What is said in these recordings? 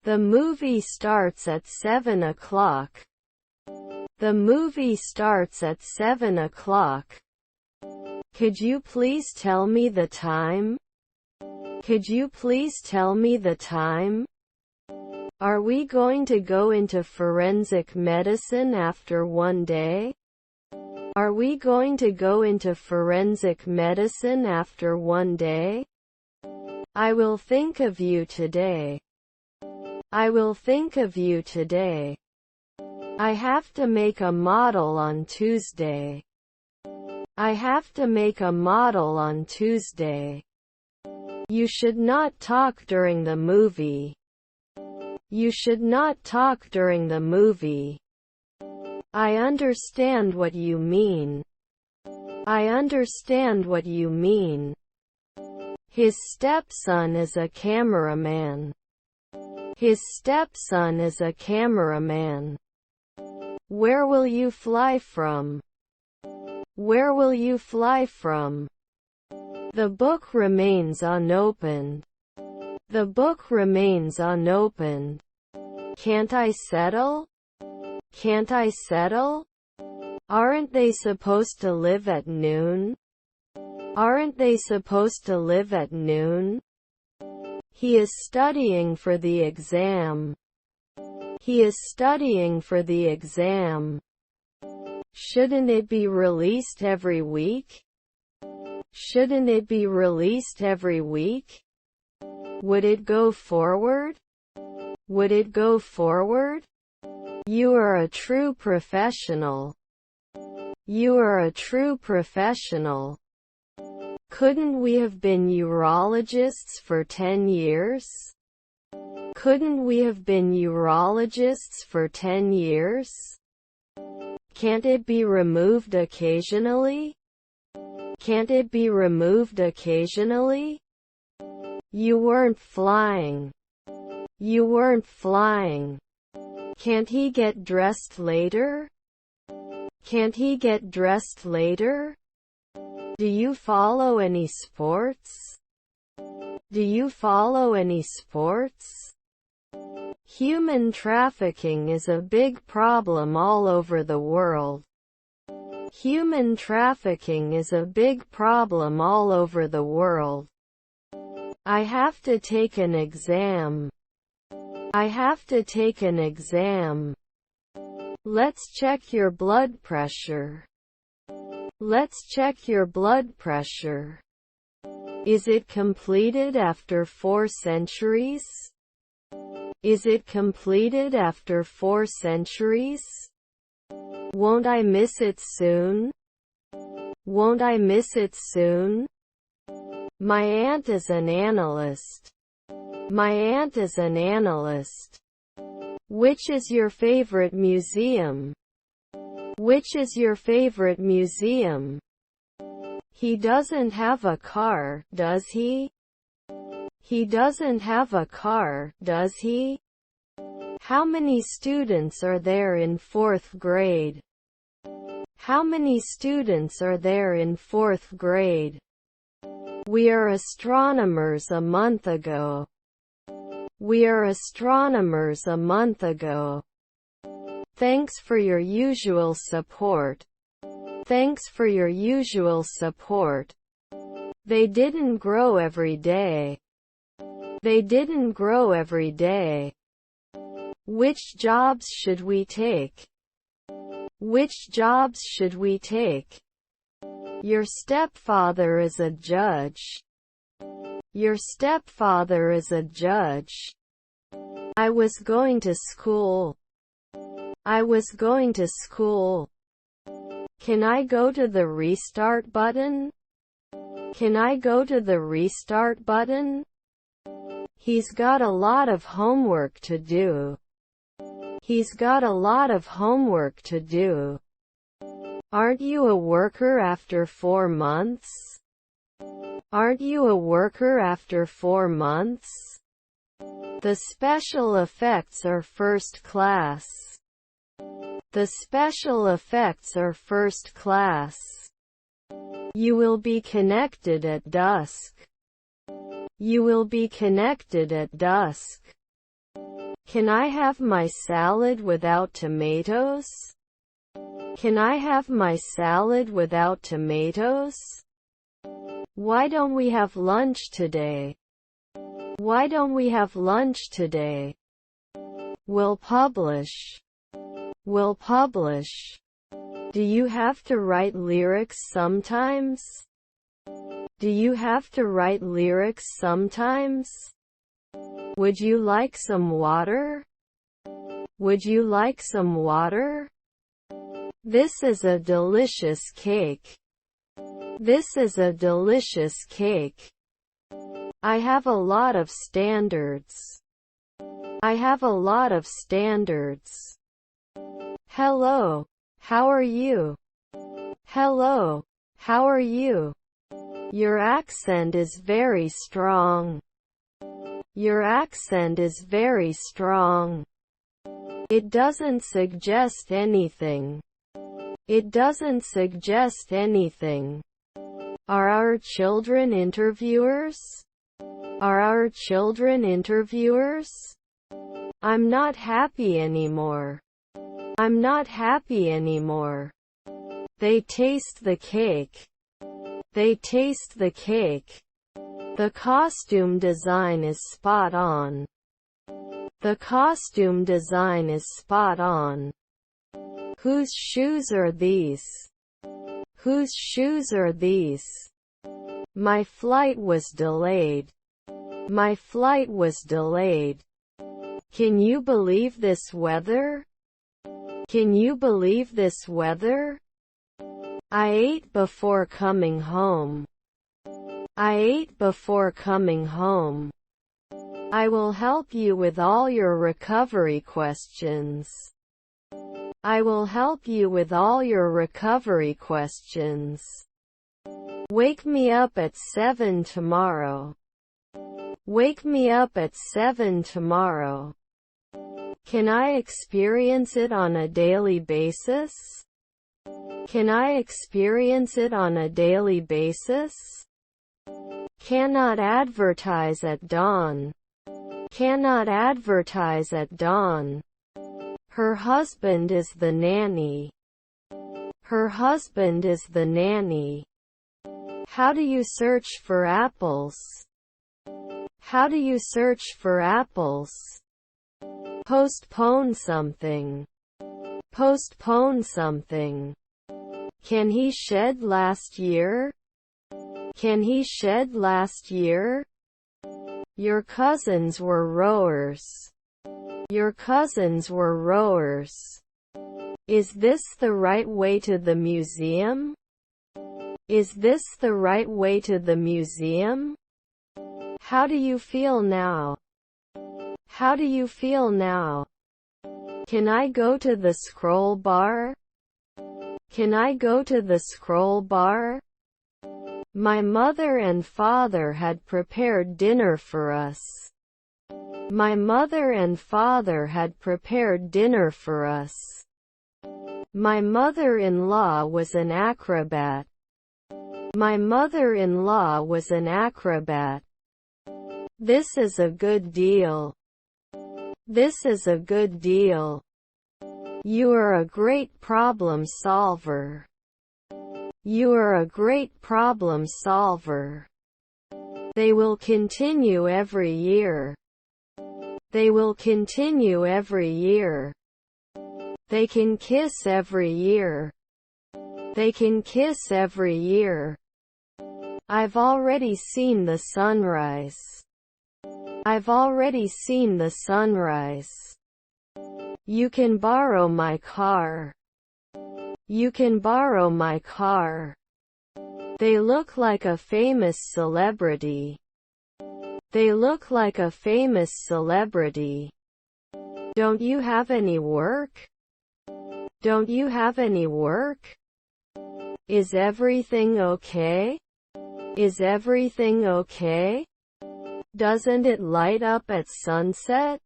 The movie starts at 7 o'clock. The movie starts at 7 o'clock. Could you please tell me the time? Could you please tell me the time? Are we going to go into forensic medicine after one day? Are we going to go into forensic medicine after one day? I will think of you today. I will think of you today. I have to make a model on Tuesday. I have to make a model on Tuesday. You should not talk during the movie. You should not talk during the movie. I understand what you mean. I understand what you mean. His stepson is a cameraman. His stepson is a cameraman. Where will you fly from? Where will you fly from? The book remains unopened. The book remains unopened. Can't I settle? Can't I settle? Aren't they supposed to live at noon? Aren't they supposed to live at noon? He is studying for the exam. He is studying for the exam. Shouldn't it be released every week? Shouldn't it be released every week? Would it go forward? Would it go forward? You are a true professional. You are a true professional. Couldn't we have been urologists for 10 years? Couldn't we have been urologists for 10 years? Can't it be removed occasionally? Can't it be removed occasionally? You weren't flying. You weren't flying. Can't he get dressed later? Can't he get dressed later? Do you follow any sports? Do you follow any sports? Human trafficking is a big problem all over the world. Human trafficking is a big problem all over the world. I have to take an exam. I have to take an exam. Let's check your blood pressure. Let's check your blood pressure. Is it completed after 4 centuries? Is it completed after 4 centuries? Won't I miss it soon? Won't I miss it soon? My aunt is an analyst. My aunt is an analyst. Which is your favorite museum? Which is your favorite museum? He doesn't have a car, does he? He doesn't have a car, does he? How many students are there in 4th grade? How many students are there in 4th grade? We are astronomers a month ago. We are astronomers a month ago. Thanks for your usual support. Thanks for your usual support. They didn't grow every day. They didn't grow every day. Which jobs should we take? Which jobs should we take? Your stepfather is a judge. Your stepfather is a judge. I was going to school. I was going to school. Can I go to the restart button? Can I go to the restart button? He's got a lot of homework to do. He's got a lot of homework to do. Aren't you a worker after 4 months? Aren't you a worker after 4 months? The special effects are first class. The special effects are first class. You will be connected at dusk. You will be connected at dusk. Can I have my salad without tomatoes? Can I have my salad without tomatoes? Why don't we have lunch today? Why don't we have lunch today? Will publish. Will publish. Do you have to write lyrics sometimes? Do you have to write lyrics sometimes? Would you like some water? Would you like some water? This is a delicious cake. This is a delicious cake. I have a lot of standards. I have a lot of standards. Hello. How are you? Hello. How are you? Your accent is very strong. Your accent is very strong. It doesn't suggest anything. It doesn't suggest anything. Are our children interviewers? Are our children interviewers? I'm not happy anymore. I'm not happy anymore. They taste the cake. They taste the cake. The costume design is spot on. The costume design is spot on. Whose shoes are these? Whose shoes are these? My flight was delayed. My flight was delayed. Can you believe this weather? Can you believe this weather? I ate before coming home. I ate before coming home. I will help you with all your recovery questions. I will help you with all your recovery questions. Wake me up at 7 tomorrow. Wake me up at 7 tomorrow. Can I experience it on a daily basis? Can I experience it on a daily basis? Cannot advertise at dawn. Cannot advertise at dawn. Her husband is the nanny. Her husband is the nanny. How do you search for apples? How do you search for apples? Postpone something. Postpone something. Can he shed last year? Can he shed last year? Your cousins were rowers. Your cousins were rowers. Is this the right way to the museum? Is this the right way to the museum? How do you feel now? How do you feel now? Can I go to the scroll bar? Can I go to the scroll bar? My mother and father had prepared dinner for us. My mother and father had prepared dinner for us. My mother-in-law was an acrobat. My mother-in-law was an acrobat. This is a good deal. This is a good deal. You are a great problem solver. You are a great problem solver. They will continue every year. They will continue every year. They can kiss every year. They can kiss every year. I've already seen the sunrise. I've already seen the sunrise. You can borrow my car. You can borrow my car. They look like a famous celebrity. They look like a famous celebrity. Don't you have any work? Don't you have any work? Is everything okay? Is everything okay? Doesn't it light up at sunset?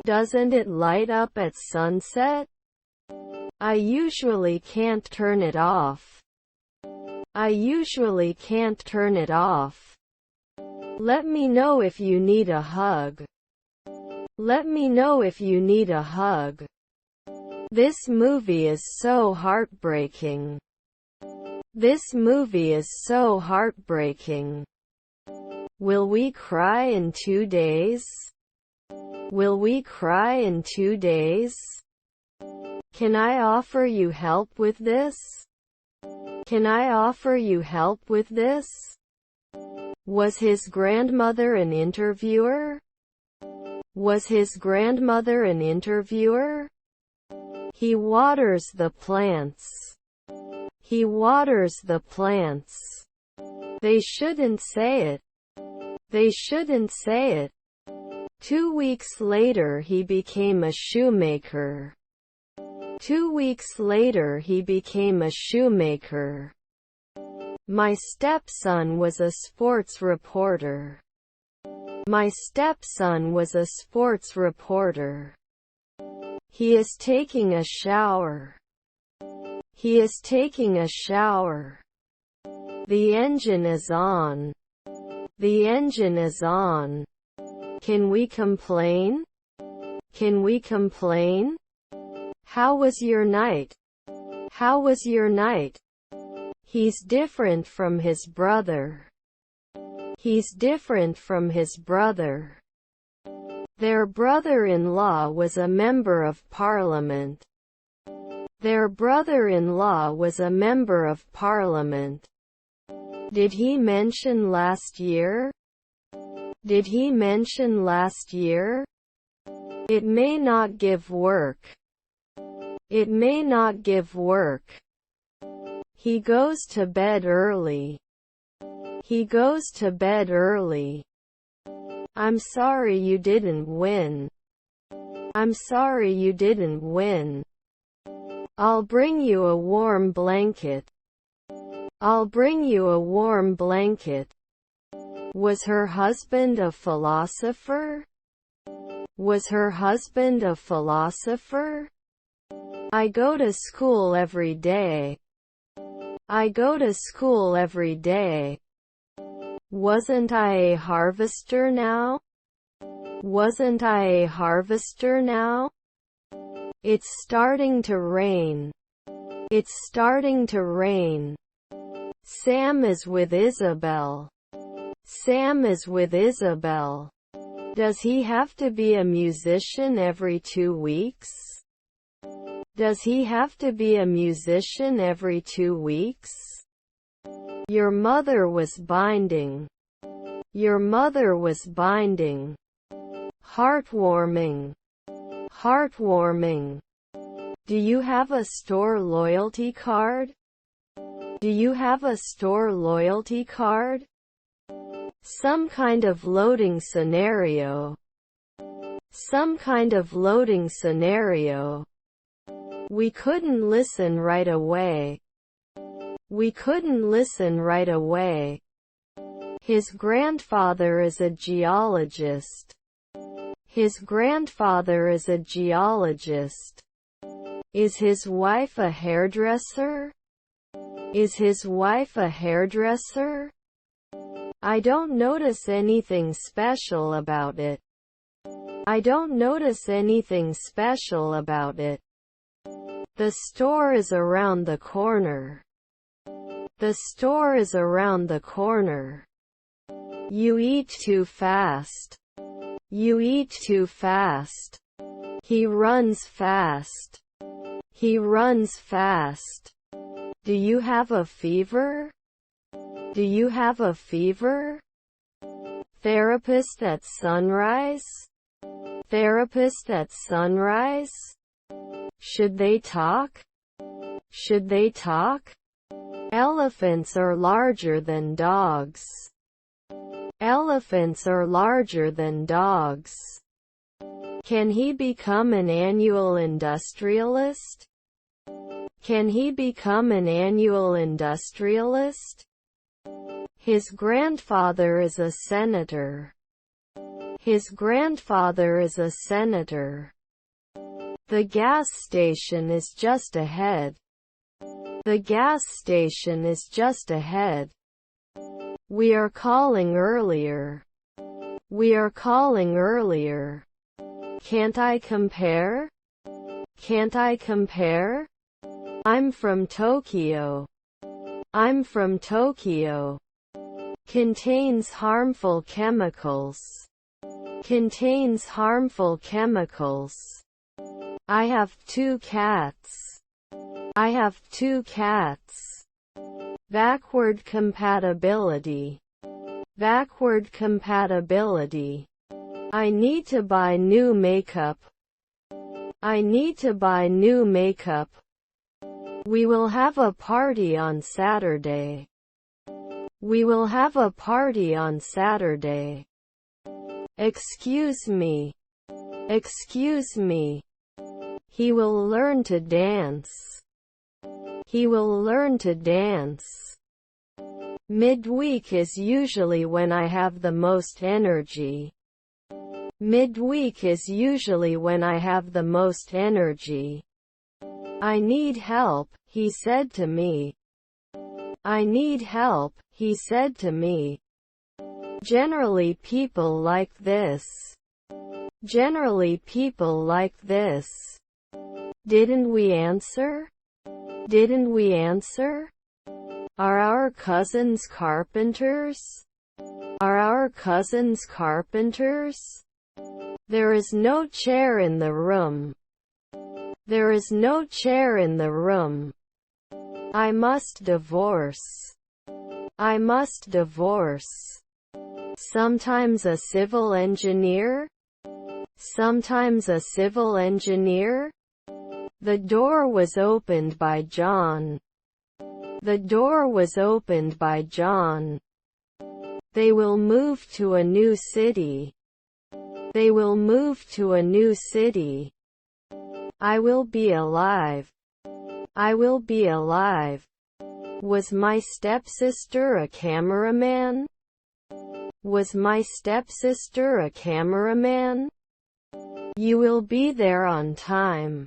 Doesn't it light up at sunset? I usually can't turn it off. I usually can't turn it off. Let me know if you need a hug. Let me know if you need a hug. This movie is so heartbreaking. This movie is so heartbreaking. Will we cry in 2 days? Will we cry in 2 days? Can I offer you help with this? Can I offer you help with this? Was his grandmother an interviewer? Was his grandmother an interviewer? He waters the plants. He waters the plants. They shouldn't say it. They shouldn't say it. 2 weeks later he became a shoemaker. 2 weeks later he became a shoemaker. My stepson was a sports reporter. My stepson was a sports reporter. He is taking a shower. He is taking a shower. The engine is on. The engine is on. Can we complain? Can we complain? How was your night? How was your night? He's different from his brother. He's different from his brother. Their brother-in-law was a member of parliament. Their brother-in-law was a member of parliament. Did he mention last year? Did he mention last year? It may not give work. It may not give work. He goes to bed early. He goes to bed early. I'm sorry you didn't win. I'm sorry you didn't win. I'll bring you a warm blanket. I'll bring you a warm blanket. Was her husband a philosopher? Was her husband a philosopher? I go to school every day. I go to school every day. Wasn't I a harvester now? Wasn't I a harvester now? It's starting to rain. It's starting to rain. Sam is with Isabel. Sam is with Isabel. Does he have to be a musician every 2 weeks? Does he have to be a musician every 2 weeks? Your mother was binding. Your mother was binding. Heartwarming. Heartwarming. Do you have a store loyalty card? Do you have a store loyalty card? Some kind of loading scenario. Some kind of loading scenario. We couldn't listen right away. We couldn't listen right away. His grandfather is a geologist. His grandfather is a geologist. Is his wife a hairdresser? Is his wife a hairdresser? I don't notice anything special about it. I don't notice anything special about it. The store is around the corner. The store is around the corner. You eat too fast. You eat too fast. He runs fast. He runs fast. Do you have a fever? Do you have a fever? Therapist at sunrise? Therapist at sunrise? Should they talk? Should they talk? Elephants are larger than dogs. Elephants are larger than dogs. Can he become an annual industrialist? Can he become an annual industrialist? His grandfather is a senator. His grandfather is a senator. The gas station is just ahead. The gas station is just ahead. We are calling earlier. We are calling earlier. Can't I compare? Can't I compare? I'm from Tokyo. I'm from Tokyo. Contains harmful chemicals. Contains harmful chemicals. I have 2 cats. I have 2 cats. Backward compatibility. Backward compatibility. I need to buy new makeup. I need to buy new makeup. We will have a party on Saturday. We will have a party on Saturday. Excuse me. Excuse me. He will learn to dance. He will learn to dance. Midweek is usually when I have the most energy. Midweek is usually when I have the most energy. I need help, he said to me. I need help, he said to me. Generally people like this. Generally people like this. Didn't we answer? Didn't we answer? Are our cousins carpenters? Are our cousins carpenters? There is no chair in the room. There is no chair in the room. I must divorce. I must divorce. Sometimes a civil engineer? Sometimes a civil engineer? The door was opened by John. The door was opened by John. They will move to a new city. They will move to a new city. I will be alive. I will be alive. Was my stepsister a cameraman? Was my stepsister a cameraman? You will be there on time.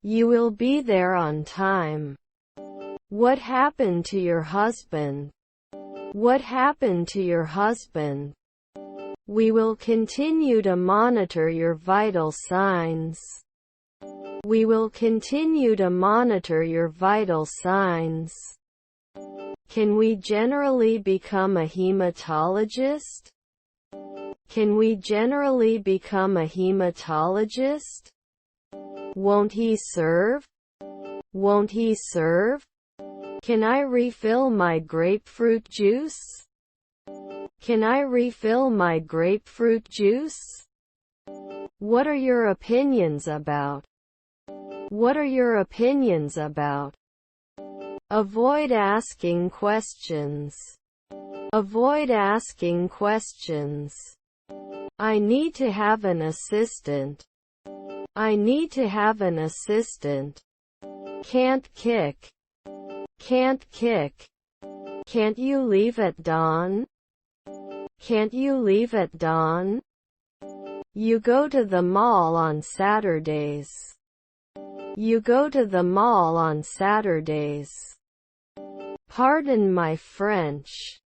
You will be there on time. What happened to your husband? What happened to your husband? We will continue to monitor your vital signs. We will continue to monitor your vital signs. Can we generally become a hematologist? Can we generally become a hematologist? Won't he serve? Won't he serve? Can I refill my grapefruit juice? Can I refill my grapefruit juice? What are your opinions about? What are your opinions about? Avoid asking questions. Avoid asking questions. I need to have an assistant. I need to have an assistant. Can't kick. Can't kick. Can't you leave at dawn? Can't you leave at dawn? You go to the mall on Saturdays. You go to the mall on Saturdays. Pardon my French.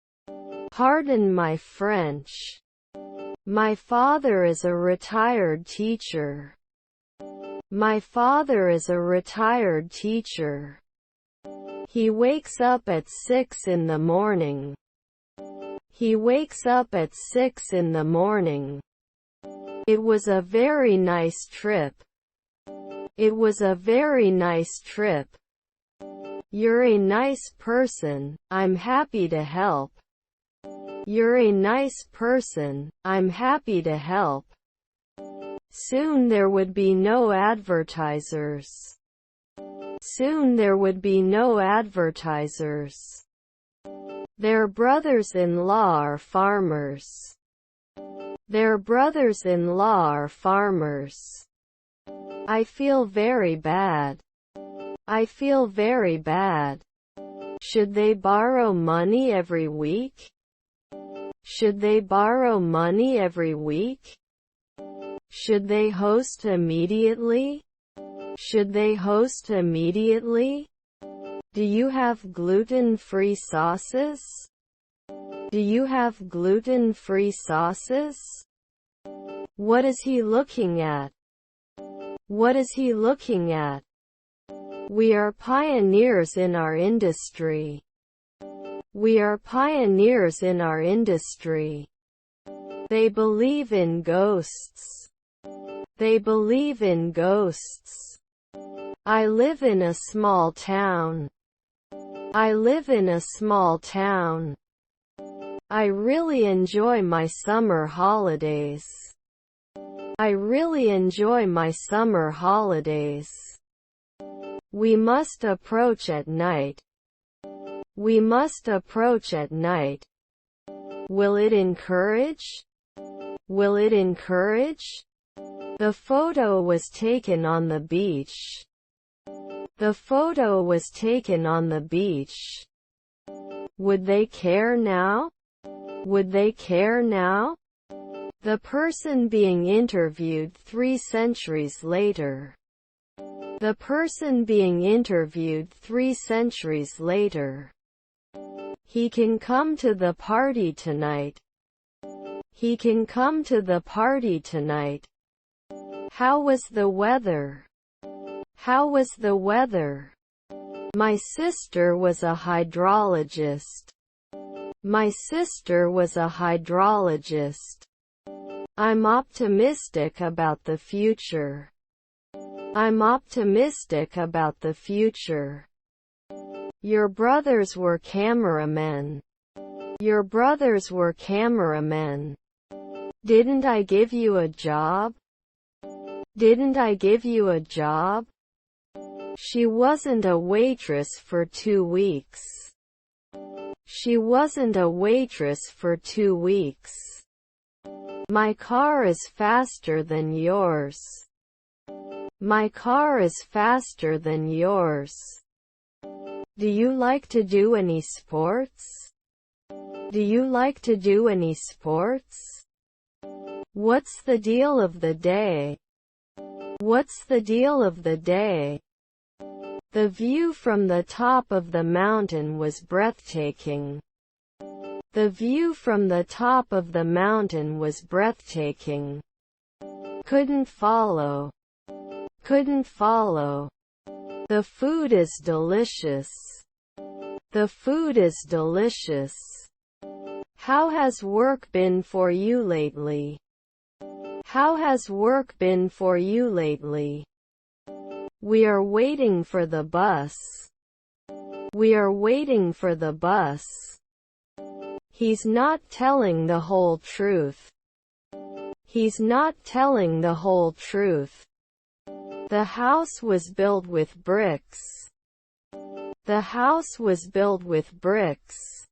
Pardon my French. My father is a retired teacher. My father is a retired teacher. He wakes up at 6 in the morning. He wakes up at 6 in the morning. It was a very nice trip. It was a very nice trip. You're a nice person, I'm happy to help. You're a nice person, I'm happy to help. Soon there would be no advertisers. Soon there would be no advertisers. Their brothers-in-law are farmers. Their brothers-in-law are farmers. I feel very bad. I feel very bad. Should they borrow money every week? Should they borrow money every week? Should they host immediately? Should they host immediately? Do you have gluten-free sauces? Do you have gluten-free sauces? What is he looking at? What is he looking at? We are pioneers in our industry. We are pioneers in our industry. They believe in ghosts. They believe in ghosts. I live in a small town. I live in a small town. I really enjoy my summer holidays. I really enjoy my summer holidays. We must approach at night. We must approach at night. Will it encourage? Will it encourage? The photo was taken on the beach. The photo was taken on the beach. Would they care now? Would they care now? The person being interviewed 3 centuries later. The person being interviewed 3 centuries later. He can come to the party tonight. He can come to the party tonight. How was the weather? How was the weather? My sister was a hydrologist. My sister was a hydrologist. I'm optimistic about the future. I'm optimistic about the future. Your brothers were cameramen. Your brothers were cameramen. Didn't I give you a job? Didn't I give you a job? She wasn't a waitress for 2 weeks. She wasn't a waitress for 2 weeks. My car is faster than yours. My car is faster than yours. Do you like to do any sports? Do you like to do any sports? What's the deal of the day? What's the deal of the day? The view from the top of the mountain was breathtaking. The view from the top of the mountain was breathtaking. Couldn't follow. Couldn't follow. The food is delicious. The food is delicious. How has work been for you lately? How has work been for you lately? We are waiting for the bus. We are waiting for the bus. He's not telling the whole truth. He's not telling the whole truth. The house was built with bricks. The house was built with bricks.